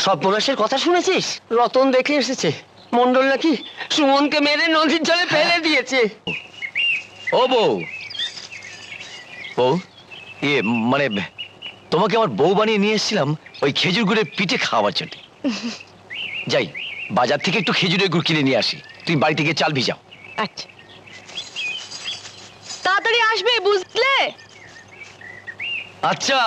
সর্বনাশের কথা শুনেছিস? রতন দেখে এসেছে মন্ডল নাকি সুমনকে মেরে নদীর জলে ফেলে দিয়েছে। ও বউ, বউ মানে তোমাকে আমার বউ বানিয়ে নিয়ে এসেছিলাম ওই খেজুর গুড়ের পিঠে খাওয়ার জন্য। যাই বাজার থেকে একটু খেজুরের গুড় কিনে নিয়ে আসি, তুই বাড়ি থেকে চাল ভিজাও। আচ্ছা, তাড়াতাড়ি আসবে বুঝলে? আচ্ছা।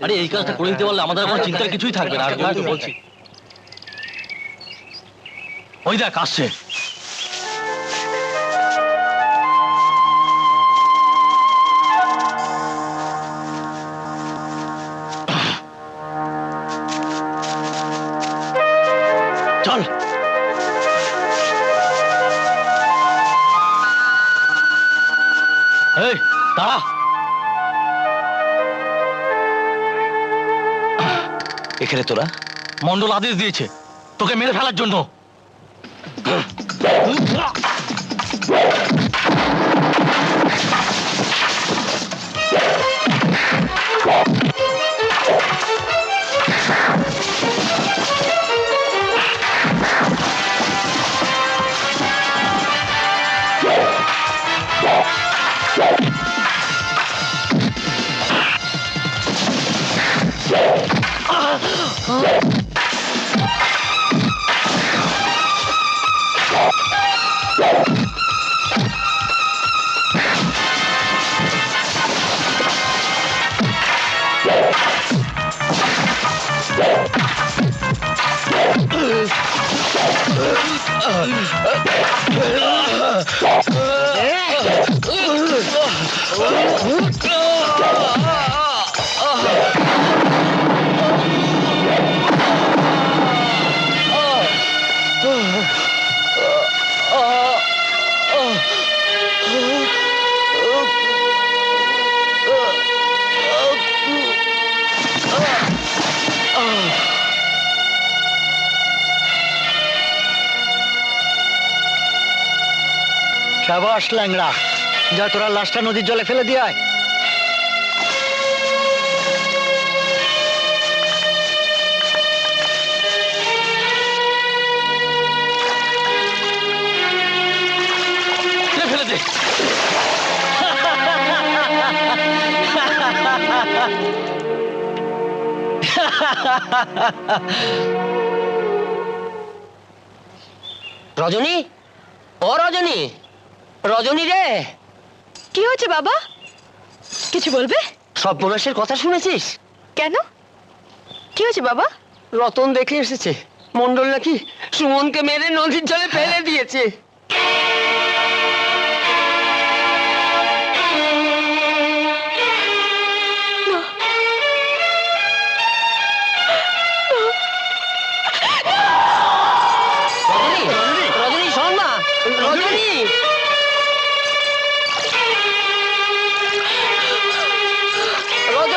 আরে এই কাজটা করে দিতে পারলে আমাদের কোনো চিন্তার কিছুই থাকবে না। আর বলছি ওই দেখ আসছে। চল এই দাঁড়া। এখানে তোরা? মন্ডল আদেশ দিয়েছে তোকে মেরে ফেলার জন্য। সাবাস ল্যাংড়া, যা তোরা লাশটা নদীর জলে ফেলে দিয়ে আয়। ফেলে দে। রজনী, ও রজনী, রজনী রে। কি হয়েছে বাবা? কিছু বলবে? সর্বনাশের কথা শুনেছিস? কেন? কি হয়েছে বাবা? রতন দেখে এসেছে মন্ডল নাকি সুমনকে মেরে নদীর জলে ফেলে দিয়েছে। রজনী, রজনী শোন না, রজনী।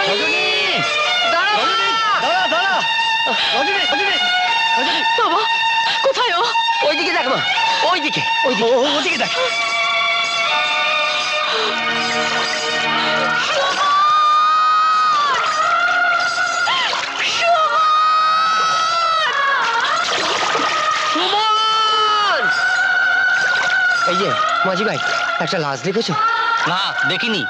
রজনী, দাঁড়া। বাবা কোথায় ও? ওইদিকে দেখ মা, ওইদিকে, ওইদিকে দেখ। সুমন! এই যে মাঝি ভাই, একটা লাশ দেখেছো? না দেখিনি।